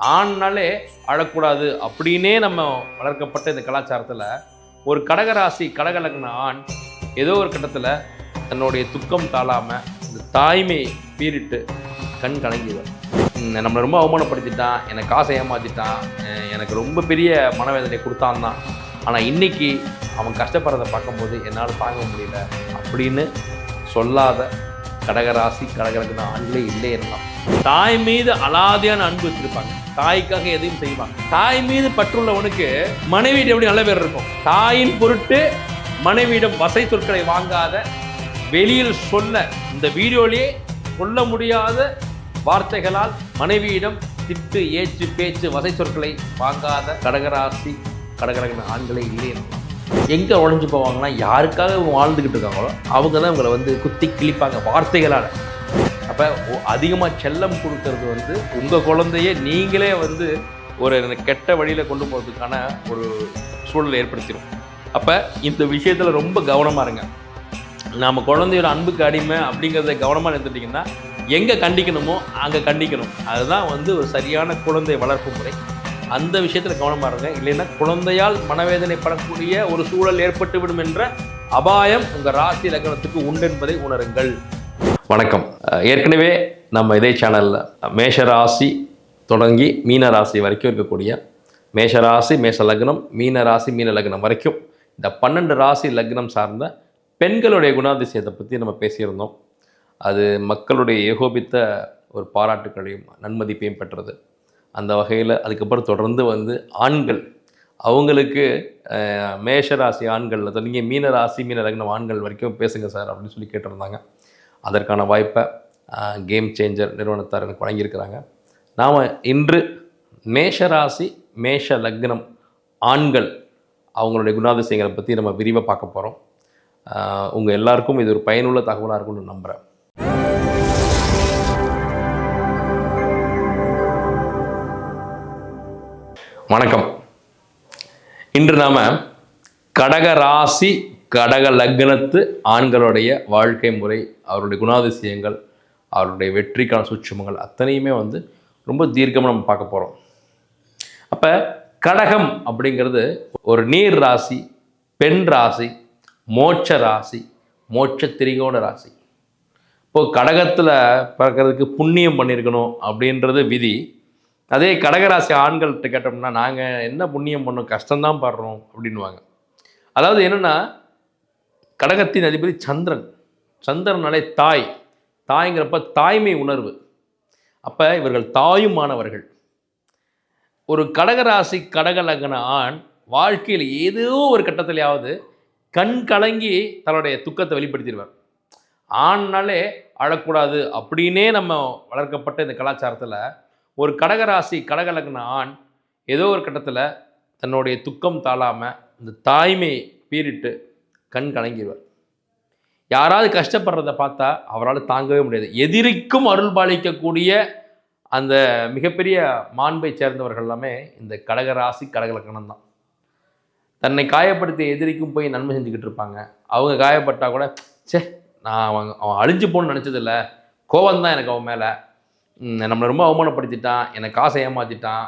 ஆண்னாலே அழக்கூடாது அப்படின்னே நம்ம வளர்க்கப்பட்ட இந்த கலாச்சாரத்தில் ஒரு கடகராசி கடகலக்ன ஆண் ஏதோ ஒரு கட்டத்தில் தன்னுடைய துக்கம் தாழாமல் இந்த தாய்மை பீரிட்டு கண் கலங்கிடுவார். நம்மளை ரொம்ப அவமானப்படுத்திட்டான், எனக்கு காசை ஏமாற்றிட்டான், எனக்கு ரொம்ப பெரிய மனவேதனை கொடுத்தான் தான். ஆனால் இன்னைக்கு அவன் கஷ்டப்படுறதை பார்க்கும்போது என்னால் தாங்க முடியல அப்படின்னு சொல்லாத கடகராசி கடகலக்ன ஆண்களே இல்லை என்னலாம். தாய் மீது அலாதியான அன்பு வச்சிருப்பாங்க, தாய்க்காக எதையும் செய்வாங்க. தாய் மீது பற்றுள்ளவனுக்கு மனைவியிடம் எப்படி நல்ல பேர் இருக்கும். தாயின் பொருட்டு மனைவியிடம் வசை சொற்களை வாங்காத, வெளியில் சொல்ல இந்த வீடியோலேயே சொல்ல முடியாத வார்த்தைகளால் மனைவியிடம் திட்டு ஏச்சு பேச்சு வசை சொற்களை வாங்காத கடகராசி கடகலக்ன ஆண்களே இல்லை என்னலாம். எங்கே உழைஞ்சு போவாங்கன்னா யாருக்காக இவங்க வாழ்ந்துக்கிட்டு இருக்காங்களோ அவங்க தான் இவங்களை குத்தி கிழிப்பாங்க வார்த்தைகளால். அப்போ அதிகமாக செல்லம் கொடுக்கறது உங்கள் குழந்தைய நீங்களே ஒரு கெட்ட வழியில் கொண்டு போகிறதுக்கான ஒரு சூழலை ஏற்படுத்திடும். அப்போ இந்த விஷயத்தில் ரொம்ப கவனமாக இருங்க. நம்ம குழந்தையோட அன்புக்கு அடிமை அப்படிங்கிறத கவனமாக எடுத்துட்டிங்கன்னா எங்கே கண்டிக்கணுமோ அங்கே கண்டிக்கணும். அதுதான் ஒரு சரியான குழந்தை வளர்ப்பு முறை. அந்த விஷயத்தில் கவனமாக இருங்க. இல்லைன்னா குழந்தையால் மனவேதனைப்படக்கூடிய ஒரு சூழல் ஏற்பட்டுவிடும் என்ற அபாயம் உங்கள் ராசி லக்னத்துக்கு உண்டு என்பதை உணருங்கள். வணக்கம். ஏற்கனவே நம்ம இதே சேனலில் மேஷராசி தொடங்கி மீன ராசி வரைக்கும் இருக்கக்கூடிய மேஷராசி மேஷ லக்னம், மீன ராசி மீன லக்னம் வரைக்கும் இந்த 12 ராசி லக்னம் சார்ந்த பெண்களுடைய குணாதிசயத்தை பற்றி நம்ம பேசியிருந்தோம். அது மக்களுடைய ஏகோபித்த ஒரு பாராட்டுக்களையும் நன்மதிப்பையும் பெற்றது. அந்த வகையில் அதுக்கப்புறம் தொடர்ந்து ஆண்கள் அவங்களுக்கு மேஷராசி ஆண்களில் தொடங்கி மீனராசி மீன லக்னம் ஆண்கள் வரைக்கும் பேசுங்க சார் அப்படின்னு சொல்லி கேட்டிருந்தாங்க. அதற்கான வாய்ப்பை கேம் சேஞ்சர் நிறுவனத்தார் எனக்கு வழங்கியிருக்கிறாங்க. நாம் இன்று மேஷராசி மேஷ லக்னம் ஆண்கள் அவங்களுடைய குணாதிசயங்களை பற்றி நம்ம விரிவாக பார்க்க போகிறோம். உங்கள் எல்லாருக்கும் இது ஒரு பயனுள்ள தகவலாக இருக்கும்னு நம்புகிறேன். வணக்கம். இன்று நாம் கடகராசி கடக லக்னத்து ஆண்களுடைய வாழ்க்கை முறை, அவருடைய குணாதிசயங்கள், அவருடைய வெற்றிக்கான சூட்சுமங்கள் அத்தனையுமே ரொம்ப தீர்க்கமாக நம்ம பார்க்க போகிறோம். அப்போ கடகம் அப்படிங்கிறது ஒரு நீர் ராசி, பெண் ராசி, மோட்ச ராசி, மோட்ச திரிகோண ராசி. இப்போது கடகத்தில் பிறக்கிறதுக்கு புண்ணியம் பண்ணியிருக்கணும் அப்படின்றது விதி. அதே கடகராசி ஆண்கள்கிட்ட கேட்டோம்னா நாங்கள் என்ன புண்ணியம் பண்ணோம், கஷ்டம்தான் படுறோம் அப்படின்வாங்க. அதாவது என்னென்னா, கடகத்தின் அதிபதி சந்திரன். சந்திரனாலே தாய்ங்கிறப்ப தாய்மை உணர்வு. அப்போ இவர்கள் தாயுமானவர்கள். ஒரு கடகராசி கடகலக்ன ஆண் வாழ்க்கையில் ஏதோ ஒரு கட்டத்திலேயாவது கண் கலங்கி தன்னுடைய துக்கத்தை வெளிப்படுத்திடுவார். ஆண்னாலே அழக்கூடாது அப்படின்னே நம்ம வளர்க்கப்பட்ட இந்த கலாச்சாரத்தில் ஒரு கடகராசி கடகலக்ன ஆண் ஏதோ ஒரு கட்டத்தில் தன்னுடைய துக்கம் தாழாமல் இந்த தாய்மை பீரிட்டு கண் கலங்கிடுவார். யாராவது கஷ்டப்படுறதை பார்த்தா அவரால் தாங்கவே முடியாது. எதிரிக்கும் அருள் பாலிக்கக்கூடிய அந்த மிகப்பெரிய மாண்பை சேர்ந்தவர்கள் எல்லாமே இந்த கடகராசி கடகலக்னம் தான். தன்னை காயப்படுத்திய எதிரிக்கும் போய் நன்மை செஞ்சுக்கிட்டு இருப்பாங்க. அவங்க காயப்பட்டால் கூட நான் அவன் அழிஞ்சு போன்னு நினச்சதில்லை, கோவம்தான் எனக்கு அவன் மேலே, நம்மளை ரொம்ப அவமானப்படுத்திட்டான், எனக்கு காசை ஏமாற்றிட்டான்,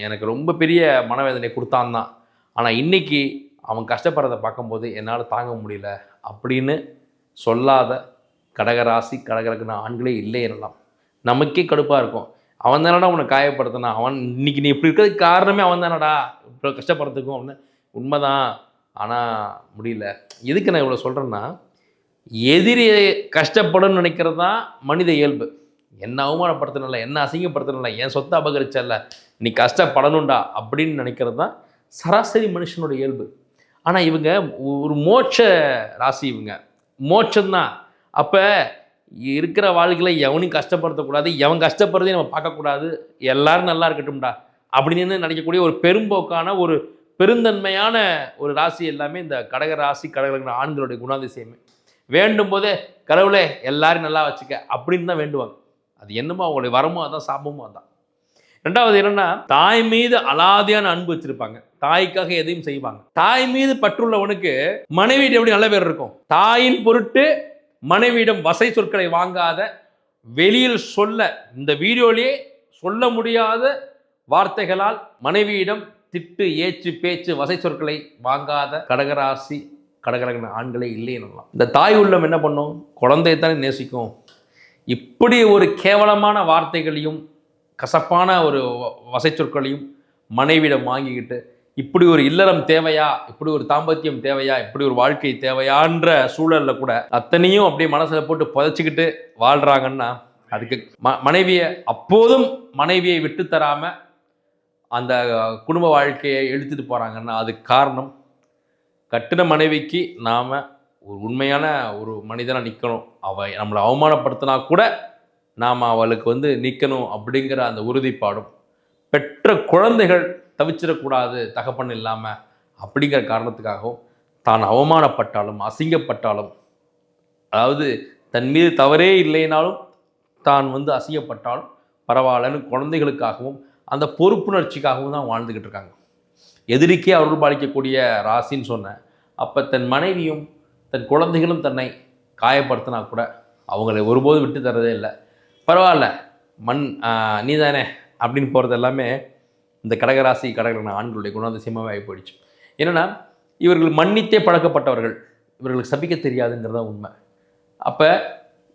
எனக்கு ரொம்ப பெரிய மனவேதனை கொடுத்தான் தான். ஆனால் இன்றைக்கி அவன் கஷ்டப்படுறதை பார்க்கும்போது என்னால் தாங்க முடியல அப்படின்னு சொல்லாத கடகராசி கடகலக்ன ஆண்களே இல்லை என்னலாம். நமக்கே கடுப்பாக இருக்கும். அவன் தானடா உன்னை காயப்படுத்தினான், அவன் இன்னைக்கு நீ இப்படி இருக்கிறதுக்கு காரணமே அவன் தானடா இப்போ கஷ்டப்படுறதுக்கும் அப்படின்னு. உண்மைதான், ஆனால் முடியல. எதுக்கு நான் இவ்வளோ சொல்கிறேன்னா, எதிரி கஷ்டப்படணும்னு நினைக்கிறது தான் மனித இயல்பு. என்ன அவமானப்படுத்தணும்ல, என்ன அசிங்கப்படுத்தணும்ல, என் சொத்தை அபகரிச்சல்ல, நீ கஷ்டப்படணும்டா அப்படின்னு நினைக்கிறது தான் சராசரி மனுஷனோட இயல்பு. ஆனால் இவங்க ஒரு மோட்ச ராசி, இவங்க மோட்சம்தான். அப்போ இருக்கிற வாழ்க்கையில் எவனையும் கஷ்டப்படுத்தக்கூடாது, எவன் கஷ்டப்படுறதையும் நம்ம பார்க்கக்கூடாது, எல்லாரும் நல்லா இருக்கட்டும்டா அப்படின்னு நினைக்கக்கூடிய ஒரு பெரும்போக்கான ஒரு பெருந்தன்மையான ஒரு ராசி எல்லாமே இந்த கடகராசி கடகலக்ன ஆண்களுடைய குணாதிசயமே. வேண்டும் போதே கடவுளே எல்லாரும் நல்லா வச்சுக்க அப்படின்னு தான் வேண்டுவாங்க. அது என்னமோ அவங்களுடைய வரமோ அதான், சாபமோ அதான். ரெண்டாவது என்னன்னா, தாய் மீது அலாதியான அன்பு வச்சிருப்பாங்க, தாய்க்காக எதையும் செய்வாங்க. தாய் மீது பற்றுள்ளவனுக்கு மனைவியிடம் எப்படி நல்ல பேர் இருக்கும். தாயின் பொருட்டு மனைவியிடம் வசை சொற்களை வாங்காத, வெளியில் சொல்ல இந்த வீடியோலேயே சொல்ல முடியாத வார்த்தைகளால் மனைவியிடம் திட்டு ஏச்சு பேச்சு வசை சொற்களை வாங்காத கடகராசி கடகலக்ன ஆண்களே இல்லை என்னலாம். இந்த தாய் உள்ளம் என்ன பண்ணும்? குழந்தையத்தானே நேசிக்கும். இப்படி ஒரு கேவலமான வார்த்தைகளையும் கசப்பான ஒரு வசை சொற்களையும் மனைவியிடம் வாங்கிக்கிட்டு இப்படி ஒரு இல்லறம் தேவையா, இப்படி ஒரு தாம்பத்தியம் தேவையா, இப்படி ஒரு வாழ்க்கை தேவையான்ற சூழல்ல கூட அத்தனையும் அப்படியே மனசுல போட்டு புதைச்சிக்கிட்டு வாழ்றாங்கன்னா அதுக்கு மனைவியை அப்போதும் மனைவியை விட்டு தராம அந்த குடும்ப வாழ்க்கையை இழுத்துட்டு போறாங்கன்னா அதுக்கு காரணம் கட்டின மனைவிக்கு நாம ஒரு உண்மையான ஒரு மனிதனாக நிற்கணும். அவள் நம்மளை அவமானப்படுத்தினா கூட நாம் அவளுக்கு நிற்கணும் அப்படிங்கிற அந்த உறுதிப்பாடும், பெற்ற குழந்தைகள் தவிச்சிடக்கூடாது தகப்பன் இல்லாமல் அப்படிங்கிற காரணத்துக்காகவும் தான் அவமானப்பட்டாலும் அசிங்கப்பட்டாலும், அதாவது தன் மீது தவறே இல்லைனாலும் தான் அசிங்கப்பட்டாலும் பரவாயில்லன்னு குழந்தைகளுக்காகவும் அந்த பொறுப்புணர்ச்சிக்காகவும் தான் வாழ்ந்துக்கிட்டு இருக்காங்க. எதிரிக்கே அவர்கள் பாதிக்கக்கூடிய ராசின்னு சொன்னேன். அப்போ தன் மனைவியும் தன் குழந்தைகளும் தன்னை காயப்படுத்தினா கூட அவங்களை ஒருபோதும் விட்டு தரதே இல்லை. பரவாயில்ல நீ தானே அப்படின்னு போகிறது எல்லாமே இந்த கடகராசி கடகலக்ன ஆண்களுடைய குணாதிசயமாகவே ஆகி போயிடுச்சு. என்னென்னா இவர்கள் மன்னித்தே பழக்கப்பட்டவர்கள், இவர்களுக்கு சபிக்க தெரியாதுங்கிறதா உண்மை. அப்போ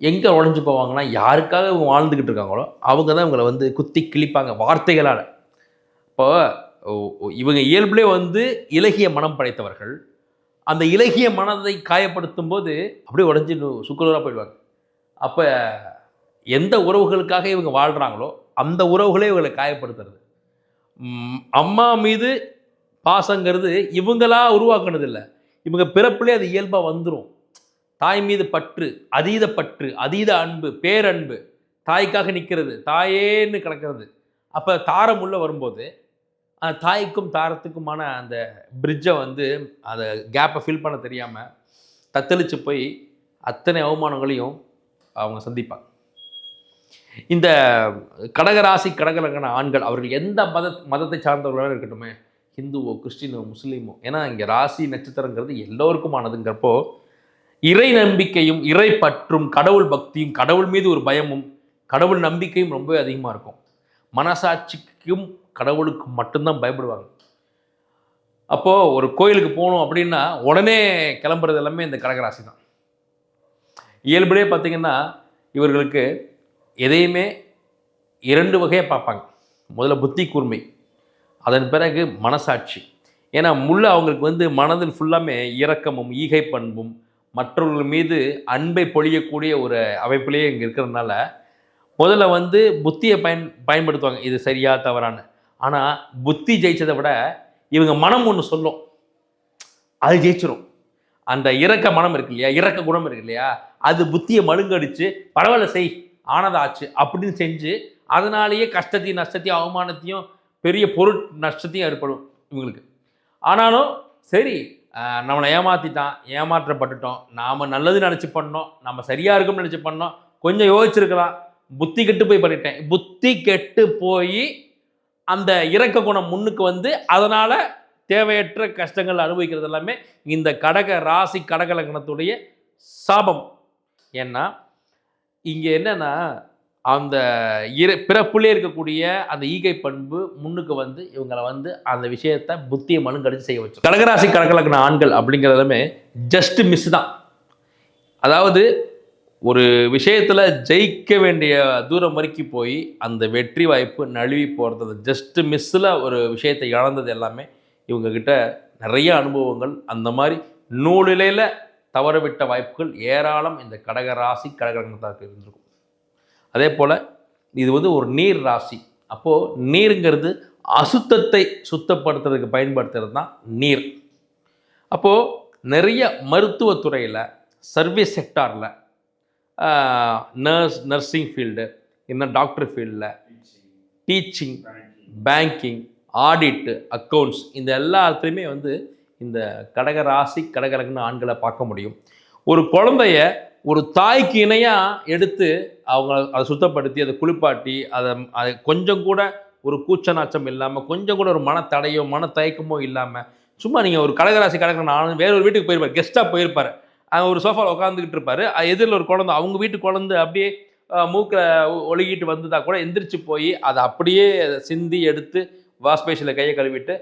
எங்கே உழைஞ்சு போவாங்கன்னா யாருக்காக இவங்க வாழ்ந்துக்கிட்டு இருக்காங்களோ அவங்க தான் இவங்களை குத்தி கிழிப்பாங்க வார்த்தைகளால். இப்போ இவங்க இயல்புலே இலகிய மனம் படைத்தவர்கள். அந்த இலகிய மனதை காயப்படுத்தும் போது அப்படியே உடஞ்சி சுக்குநூறாக போயிடுவாங்க. அப்போ எந்த உறவுகளுக்காக இவங்க வாழ்கிறாங்களோ அந்த உறவுகளே இவங்களை காயப்படுத்துறது. அம்மா மீது பாசங்கிறது இவங்களா உருவாக்குனது இல்லை, இவங்க பிறப்பிலே அது இயல்பாக வந்துடும். தாய் மீது பற்று, அதீத அன்பு, பேரன்பு, தாய்க்காக நிற்கிறது, தாயேன்னு கிடக்கிறது. அப்போ தாரம் உள்ள வரும்போது அந்த தாய்க்கும் தாரத்துக்குமான அந்த பிரிட்ஜை அந்த கேப்பை ஃபில் பண்ண தெரியாமல் தத்தளித்து போய் அத்தனை அவமானங்களையும் அவங்க சந்திப்பாங்க. இந்த கடகராசி கடகலக்ன ஆண்கள் அவர்கள் எந்த மதத்தை சார்ந்தவர்களாக இருக்கட்டுமே, ஹிந்துவோ கிறிஸ்டினோ முஸ்லீமோ, ஏன்னா இங்கே ராசி நட்சத்திரங்கிறது எல்லோருக்குமானதுங்கிறப்போ இறை நம்பிக்கையும் இறை பற்றும் கடவுள் பக்தியும் கடவுள் மீது ஒரு பயமும் கடவுள் நம்பிக்கையும் ரொம்ப அதிகமாக இருக்கும். மனசாட்சிக்கும் கடவுளுக்கு மட்டும்தான் பயப்படுவாங்க. அப்போது ஒரு கோயிலுக்கு போகணும் அப்படின்னா உடனே கிளம்புறது எல்லாமே இந்த கடகராசி தான். இயல்புலேயே பார்த்திங்கன்னா இவர்களுக்கு எதையுமே 2 வகையாக பார்ப்பாங்க. முதல்ல புத்தி கூர்மை, அதன் பிறகு மனசாட்சி. ஏன்னா அவங்களுக்கு மனதில் ஃபுல்லாமே இரக்கமும் ஈகை பண்பும் மற்றவர்கள் மீது அன்பை பொழியக்கூடிய ஒரு அமைப்பிலேயே இங்கே இருக்கிறதுனால முதல்ல புத்தியை பயன்படுத்துவாங்க, இது சரியா தவறான்னு. ஆனால் புத்தி ஜெயிச்சதை விட இவங்க மனம் ஒன்று சொல்லும், அது ஜெயிச்சிடும். அந்த இரக்க மனம் இருக்கு இல்லையா, இரக்க குணம் இருக்கு இல்லையா, அது புத்தியை மழுங்கடிச்சு பரவாயில்ல செய் ஆனதாச்சு அப்படின்னு செஞ்சு அதனாலேயே கஷ்டத்தையும் நஷ்டத்தையும் அவமானத்தையும் பெரிய பொருள் நஷ்டத்தையும் ஏற்படும் இவங்களுக்கு. ஆனாலும் சரி, நம்மளை ஏமாற்றிட்டான், ஏமாற்றப்பட்டுட்டோம், நாம் நல்லது நினச்சி பண்ணோம், நம்ம சரியாக இருக்கும்னு நினச்சி பண்ணோம், கொஞ்சம் யோசிச்சிருக்கலாம், புத்தி கெட்டு போய் பண்ணிட்டேன். புத்தி கெட்டு போய் அந்த இரக்க குணம் முன்னுக்கு அதனால் தேவையற்ற கஷ்டங்கள் அனுபவிக்கிறது எல்லாமே இந்த கடக ராசி கடகலக்னத்துடைய சாபம். ஏன்னா இங்கே என்னன்னா அந்த பிறப்புலே இருக்கக்கூடிய அந்த ஈகை பண்பு முன்னுக்கு இவங்களை அந்த விஷயத்தை புத்தியை மழுங்கடிச்சு செய்ய வச்சு. கடகராசி கடகலக்ன ஆண்கள் அப்படிங்கிறதுமே ஜஸ்ட் மிஸ் தான். அதாவது ஒரு விஷயத்தில் ஜெயிக்க வேண்டிய தூரம் வரைக்கும் போய் அந்த வெற்றி வாய்ப்பு நழுவி போகிறது, ஜஸ்ட் மிஸ்ஸில் ஒரு விஷயத்தை இழந்தது எல்லாமே இவங்கக்கிட்ட நிறைய அனுபவங்கள். அந்த மாதிரி நூலிலையில் தவறவிட்ட வாய்ப்புகள் ஏராளம் இந்த கடகராசி கடகலக்னத்தாருக்கு இருந்திருக்கும். அதே போல் இது ஒரு நீர் ராசி. அப்போது நீருங்கிறது அசுத்தத்தை சுத்தப்படுத்துறதுக்கு பயன்படுத்துறது தான் நீர். அப்போது நிறைய மருத்துவத்துறையில், சர்வீஸ் செக்டாரில், நர்சிங் ஃபீல்டு, இன்னும் டாக்டர் ஃபீல்டில், டீச்சிங், பேங்கிங், ஆடிட்டு, அக்கௌண்ட்ஸ், இந்த எல்லாத்துலேயுமே இந்த கடகராசி கடகலக்ன ஆண்களை பார்க்க முடியும். ஒரு குழந்தைய ஒரு தாய்க்கு இணையாக எடுத்து அவங்க அதை சுத்தப்படுத்தி அதை குளிப்பாட்டி அதை கொஞ்சம் கூட ஒரு கூச்ச நாச்சம் இல்லாமல், கொஞ்சம் கூட ஒரு மனத்தடையோ மனத்தயக்கமோ இல்லாமல், சும்மா நீங்கள் ஒரு கடகராசி கடகலக்ன ஆண் வேற ஒரு வீட்டுக்கு போயிருப்பார், கெஸ்ட்டாக போயிருப்பார், அங்கே ஒரு சோஃபாவில் உட்காந்துக்கிட்டு இருப்பார், எதிரில் ஒரு குழந்தை, அவங்க வீட்டு குழந்தை அப்படியே மூக்கில் ஒழுகிட்டு வந்ததா கூட எந்திரிச்சு போய் அதை அப்படியே சிந்தி எடுத்து வாஷ் பேஷனில் கையை கழுவிட்டு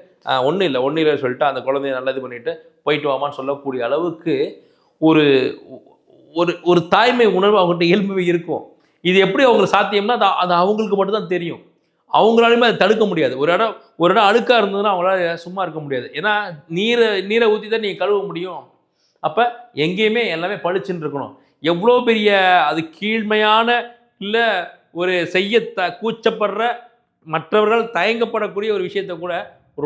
ஒன்றும் இல்லை சொல்லிட்டு அந்த குழந்தைய நல்லா இது பண்ணிவிட்டு போயிட்டு வாமான்னு சொல்லக்கூடிய அளவுக்கு ஒரு ஒரு ஒரு தாய்மை உணர்வு அவங்ககிட்ட இயல்பு இருக்கும். இது எப்படி அவங்களுக்கு சாத்தியம்னா அது அவங்களுக்கு மட்டும்தான் தெரியும். அவங்களாலுமே அதை தடுக்க முடியாது. ஒரு இடம் அழுக்காக இருந்ததுன்னா அவங்களால சும்மா இருக்க முடியாது. ஏன்னா நீரை ஊற்றி தான் நீங்கள் கழுவ முடியும். அப்போ எங்கேயுமே எல்லாமே பளிச்சுன்னு இருக்கணும். எவ்வளோ பெரிய அது கீழ்மையான இல்லை ஒரு செய்ய கூச்சப்படுற மற்றவர்கள் தயங்கப்படக்கூடிய ஒரு விஷயத்தை கூட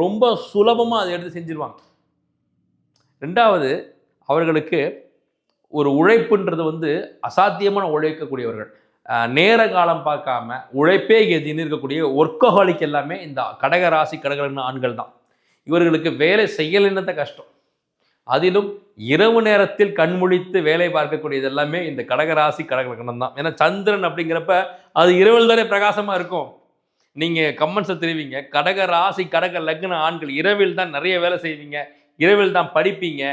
ரொம்ப சுலபமாக அதை எடுத்து செஞ்சிருவாங்க. ரெண்டாவது, அவர்களுக்கு ஒரு உழைப்புன்றது அசாத்தியமான உழைக்கக்கூடியவர்கள். நேர காலம் பார்க்காம உழைப்பே எதின்னு இருக்கக்கூடிய ஒர்க்கஹாலிக் எல்லாமே இந்த கடகராசி கடகலக்ன ஆண்கள் தான். இவர்களுக்கு வேலை செய்யலைன்னத கஷ்டம். அதிலும் இரவு நேரத்தில் கண்முழித்து வேலை பார்க்கக்கூடியது எல்லாமே இந்த கடகராசி கடகலக்னம் தான். ஏன்னா சந்திரன் அப்படிங்கிறப்ப அது இரவில் தானே பிரகாசமாக இருக்கும். நீங்கள் கமெண்ட்ஸை தெரிவிங்க, கடகராசி கடக லக்ன ஆண்கள் இரவில் தான் நிறைய வேலை செய்வீங்க, இரவில் தான் படிப்பீங்க,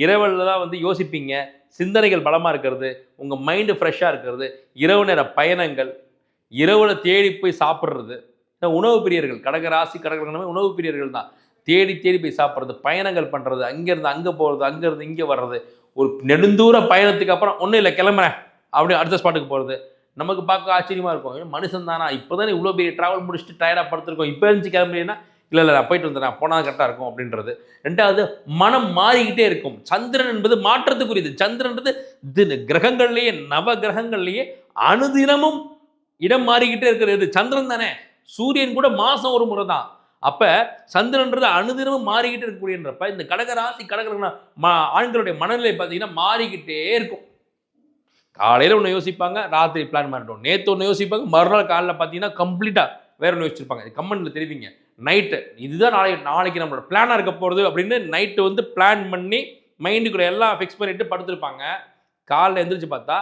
இரவில் தான் யோசிப்பீங்க, சிந்தனைகள் பலமாக இருக்கிறது, உங்கள் மைண்டு ஃப்ரெஷ்ஷாக இருக்கிறது, இரவு நேர பயணங்கள், இரவில் தேடி போய் சாப்பிட்றது. உணவு பிரியர்கள், கடகராசி கடகலக்னமே உணவு பிரியர்கள் தான். தேடி போய் சாப்பிட்றது, பயணங்கள் பண்ணுறது, அங்கேருந்து அங்கே போகிறது, அங்கேருந்து இங்கே வர்றது, ஒரு நெடுந்தூர பயணத்துக்கு அப்புறம் ஒன்றும் இல்லை கிளம்புறேன் அப்படி அடுத்த ஸ்பாட்டுக்கு போகிறது. நமக்கு பார்க்க ஆச்சரியமாக இருக்கும். மனுஷன் தானா, இப்போ தானே இவ்வளோ பெரிய ட்ராவல் முடிச்சுட்டு டயர்டாக படுத்துருக்கோம், இப்போ இருந்துச்சு கிளம்புறீங்கன்னா இல்லை நான் போயிட்டு வந்தேன், நான் போனால் கரெக்டாக இருக்கும் அப்படின்றது. ரெண்டாவது, மனம் மாறிக்கிட்டே இருக்கும். சந்திரன் என்பது மாற்றத்துக்குரியது. சந்திரன்றது கிரகங்கள்லேயே நவ கிரகங்கள்லேயே அனுதினமும் இடம் மாறிக்கிட்டே இருக்கிறது சந்திரன் தானே. சூரியன் கூட மாதம் ஒரு முறை தான். அப்போ சந்திரன்றது அனுதினமும் மாறிக்கிட்டே இருக்கக்கூடியன்றப்ப இந்த கடகராசி கடகலக்ன ஆண்களுடைய மனநிலை பார்த்தீங்கன்னா மாறிக்கிட்டே இருக்கும். காலையில் ஒன்று யோசிப்பாங்க, ராத்திரி பிளான் பண்ணிட்டோம். நேற்று ஒன்று யோசிப்பாங்க, மறுநாள் காலையில் பார்த்தீங்கன்னா கம்ப்ளீட்டாக வேற ஒன்று யோசிச்சிருப்பாங்க. கமெண்ட்டில் தெரிவிங்க. நைட்டு இதுதான் நாளைக்கு நம்மளோட பிளானாக இருக்க போகிறது அப்படின்னு நைட்டு பிளான் பண்ணி மைண்டுக்குள்ள எல்லாம் ஃபிக்ஸ் பண்ணிட்டு படுத்துருப்பாங்க. காலையில் எழுந்திரிச்சு பார்த்தா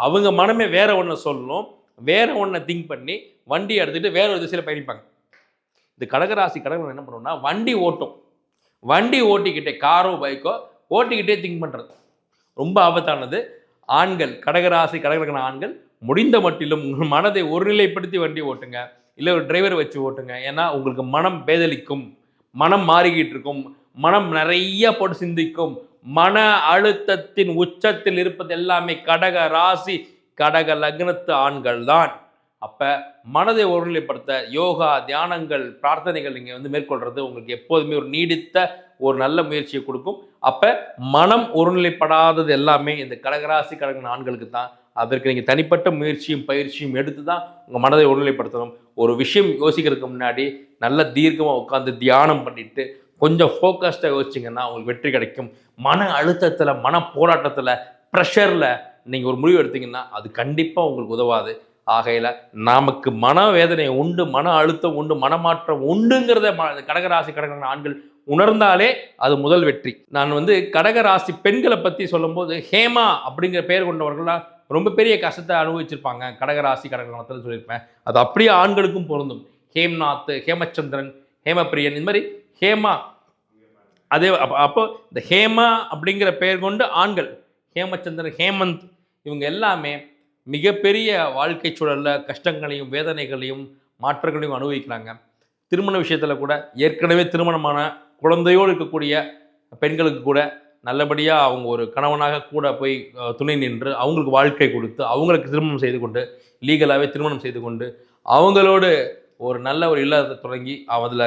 அவங்க மனமே வேற ஒன்று சொல்லணும், வேற ஒன்றை திங்க் பண்ணி வண்டி எடுத்துகிட்டு வேற ஒரு திசையில் பயணிப்பாங்க. இந்த கடகராசி கடகலக்னம் என்ன பண்ணுவோம்னா வண்டி ஓட்டிக்கிட்டே காரோ பைக்கோ ஓட்டிக்கிட்டே திங்க் பண்ணுறது ரொம்ப ஆபத்தானது. ஆண்கள், கடகராசி கடகலக்ன ஆண்கள் முடிந்த மட்டிலும் உங்கள் மனதை ஒருநிலைப்படுத்தி வண்டி ஓட்டுங்க, இல்லை ஒரு டிரைவர் வச்சு ஓட்டுங்க. ஏன்னா உங்களுக்கு மனம் பேதலிக்கும், மனம் மாறிக்கிட்டு இருக்கும், மனம் நிறைய போட்டு சிந்திக்கும். மன அழுத்தத்தின் உச்சத்தில் இருப்பது எல்லாமே கடக ராசி கடக லக்னத்து ஆண்கள் தான். அப்போ மனதை ஒருநிலைப்படுத்த யோகா, தியானங்கள், பிரார்த்தனைகள் நீங்கள் மேற்கொள்கிறது உங்களுக்கு எப்போதுமே ஒரு நீடித்த ஒரு நல்ல முயற்சியை கொடுக்கும். அப்போ மனம் ஒருநிலைப்படாதது எல்லாமே இந்த கடகராசி கடகலக்ன ஆண்களுக்கு தான். அதற்கு நீங்கள் தனிப்பட்ட முயற்சியும் பயிற்சியும் எடுத்து தான் உங்கள் மனதை ஒருநிலைப்படுத்தணும். ஒரு விஷயம் யோசிக்கிறதுக்கு முன்னாடி நல்ல தீர்க்கமாக உட்காந்து தியானம் பண்ணிட்டு கொஞ்சம் ஃபோக்கஸ்டாக யோசிச்சிங்கன்னா உங்களுக்கு வெற்றி கிடைக்கும். மன அழுத்தத்தில், மன போராட்டத்தில், ப்ரெஷரில் நீங்கள் ஒரு முடிவு எடுத்தீங்கன்னா அது கண்டிப்பாக உங்களுக்கு உதவாது. ஆகையில் நமக்கு மனவேதனை உண்டு, மன அழுத்தம் உண்டு, மனமாற்றம் உண்டுங்கிறத கடகராசி கடகலக்ன ஆண்கள் உணர்ந்தாலே அது முதல் வெற்றி. நான் கடகராசி பெண்களை பற்றி சொல்லும்போது ஹேமா அப்படிங்கிற பெயர் கொண்டவர்கள்லாம் ரொம்ப பெரிய கஷ்டத்தை அனுபவிச்சிருப்பாங்க கடகராசி கடகலக்னத்தில் சொல்லியிருப்பேன். அது அப்படியே ஆண்களுக்கும் பொருந்தும். ஹேம்நாத், ஹேமச்சந்திரன், ஹேமப்பிரியன், இந்த மாதிரி ஹேமா. அதே அப்போ இந்த ஹேமா அப்படிங்கிற பெயர் கொண்டு ஆண்கள், ஹேமச்சந்திரன், ஹேமந்த், இவங்க எல்லாமே மிகப்பெரிய வாழ்க்கை சூழலில் கஷ்டங்களையும் வேதனைகளையும் மாற்றங்களையும் அனுபவிக்கிறாங்க. திருமண விஷயத்தில் கூட ஏற்கனவே திருமணமான குழந்தையோடு இருக்கக்கூடிய பெண்களுக்கு கூட நல்லபடியாக அவங்க ஒரு கணவனாக கூட போய் துணை நின்று அவங்களுக்கு வாழ்க்கை கொடுத்து அவங்களுக்கு திருமணம் செய்து கொண்டு லீகலாகவே திருமணம் செய்து கொண்டு அவங்களோடு ஒரு நல்ல ஒரு இல்லத்தை தொடங்கி அதில்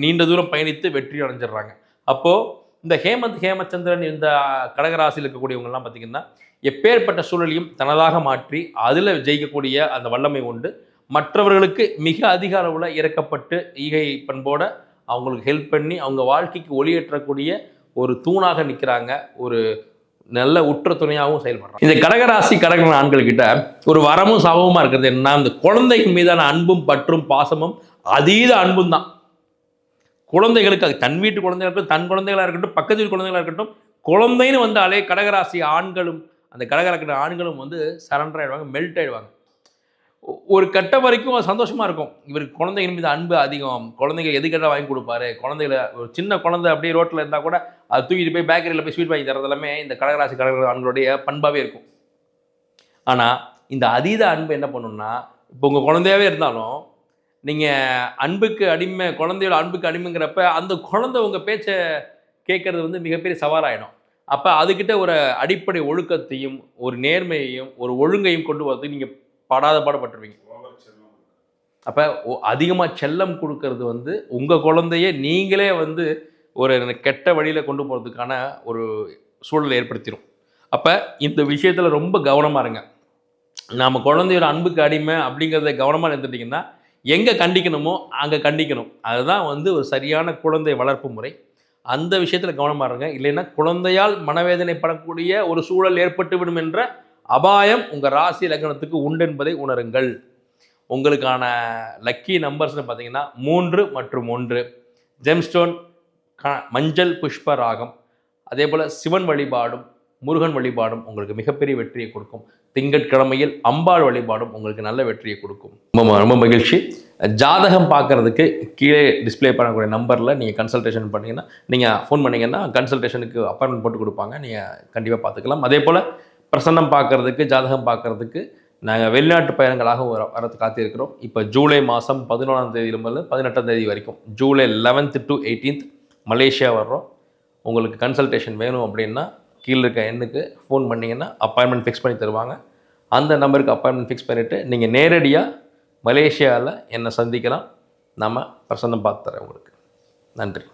நீண்ட தூரம் பயணித்து வெற்றி அடைஞ்சிடுறாங்க. அப்போது இந்த ஹேமந்த், ஹேமச்சந்திரன், இந்த கடகராசியில் இருக்கக்கூடியவங்கெல்லாம் பார்த்திங்கன்னா எப்பேற்பட்ட சூழலையும் தனதாக மாற்றி அதில் ஜெயிக்கக்கூடிய அந்த வல்லமை உண்டு. மற்றவர்களுக்கு மிக அதிக அளவில் இறக்கப்பட்டு ஈகை பண்போடு அவங்களுக்கு ஹெல்ப் பண்ணி அவங்க வாழ்க்கைக்கு ஒளியேற்றக்கூடிய ஒரு தூணாக நிற்கிறாங்க, ஒரு நல்ல உற்ற துணையாகவும் செயல்படுறாங்க. இந்த கடகராசி கடகலக்ன ஆண்கள்கிட்ட ஒரு வரமும் சாபமுமாக இருக்கிறது என்னன்னா, இந்த குழந்தைகள் மீதான அன்பும் பற்றும் பாசமும் அதீத அன்பும் தான். குழந்தைகளுக்கு அது தன் வீட்டு குழந்தைகளாக இருக்கட்டும், தன் குழந்தைகளாக இருக்கட்டும், பக்கத்து வீட்டு குழந்தைகளாக இருக்கட்டும், குழந்தைன்னு வந்தாலே கடகராசி ஆண்களும் அந்த கடகலக்ன ஆண்களும் சரண்டர் ஆகிடுவாங்க, மெல்ட் ஆகிடுவாங்க. ஒரு கட்ட வரைக்கும் அது சந்தோஷமாக இருக்கும். இவருக்கு குழந்தைகள் மீது அன்பு அதிகம், குழந்தைங்க எது கேட்டால் வாங்கி கொடுப்பாரு, குழந்தைகளை ஒரு சின்ன குழந்தை அப்படியே ரோட்டில் இருந்தால் கூட அது தூக்கிட்டு போய் பேக்கரியில் போய் ஸ்வீட் வாங்கி தரது எல்லாமே இந்த கடகராசி கடகலக்ன ஆண்களுடைய பண்பாகவே இருக்கும். ஆனால் இந்த அதீத அன்பு என்ன பண்ணுன்னா, இப்போ உங்கள் குழந்தையாவே இருந்தாலும் நீங்கள் அன்புக்கு அடிமை, குழந்தையோட அன்புக்கு அடிமைங்கிறப்ப அந்த குழந்தை உங்கள் பேச்சை கேட்கறது வந்து மிகப்பெரிய சவாலாயிடும். அப்போ அதுக்கிட்ட ஒரு அடிப்படை ஒழுக்கத்தையும் ஒரு நேர்மையையும் ஒரு ஒழுங்கையும் கொண்டு வரதுக்கு நீங்கள் படாத பாடுபட்டுருவீங்க. அப்போ அதிகமாக செல்லம் கொடுக்கறது வந்து உங்கள் குழந்தைய நீங்களே வந்து ஒரு கெட்ட வழியில் கொண்டு போகிறதுக்கான ஒரு சூழலை ஏற்படுத்திடும். அப்போ இந்த விஷயத்தில் ரொம்ப கவனமாக இருங்க. நாம் குழந்தையோட அன்புக்கு அடிமை அப்படிங்கிறத கவனமாக இருந்துட்டிங்கன்னா எங்கே கண்டிக்கணுமோ அங்கே கண்டிக்கணும். அதுதான் வந்து ஒரு சரியான குழந்தை வளர்ப்பு முறை. அந்த விஷயத்தில் கவனமாக இருங்க. இல்லைன்னா குழந்தையால் மனவேதனைப்படக்கூடிய ஒரு சூழல் ஏற்பட்டுவிடும் என்ற அபாயம் உங்கள் ராசி லக்னத்துக்கு உண்டு என்பதை உணருங்கள். உங்களுக்கான லக்கி நம்பர்ஸ்னு பார்த்தீங்கன்னா 3 மற்றும் 1. ஜெம்ஸ்டோன் மஞ்சள் புஷ்ப ராகம். அதே போல் சிவன் வழிபாடும் முருகன் வழிபாடும் உங்களுக்கு மிகப்பெரிய வெற்றியை கொடுக்கும். திங்கட்கிழமையில் அம்பாள் வழிபாடும் உங்களுக்கு நல்ல வெற்றியை கொடுக்கும். ரொம்ப மகிழ்ச்சி. ஜாதகம் பார்க்குறதுக்கு கீழே டிஸ்பிளே பண்ணக்கூடிய நம்பரில் நீங்கள் கன்சல்டேஷன் பண்ணிங்கன்னா, நீங்கள் ஃபோன் பண்ணிங்கன்னா கன்சல்டேஷனுக்கு அப்பாயின்மெண்ட் போட்டு கொடுப்பாங்க. நீங்கள் கண்டிப்பாக பார்த்துக்கலாம். அதே போல் பிரசன்னம் பார்க்குறதுக்கு, ஜாதகம் பார்க்குறதுக்கு நாங்கள் வெளிநாட்டு பயணங்களாக வரது காத்திருக்கிறோம். இப்போ ஜூலை மாதம் 11ஆம் தேதியிலிருந்து 18ஆம் தேதி வரைக்கும், July 11th to 18th Malaysia வர்றோம். உங்களுக்கு கன்சல்டேஷன் வேணும் அப்படின்னா கீழே இருக்க எண்ணுக்கு ஃபோன் பண்ணிங்கன்னா அப்பாயின்மெண்ட் ஃபிக்ஸ் பண்ணி தருவாங்க. அந்த நம்பருக்கு அப்பாயின்மெண்ட் ஃபிக்ஸ் பண்ணிவிட்டு நீங்கள் நேரடியாக மலேசியாவில் என்னை சந்திக்கலாம். நம்ம பிரசன்னம் பார்த்து தரேன் உங்களுக்கு. நன்றி.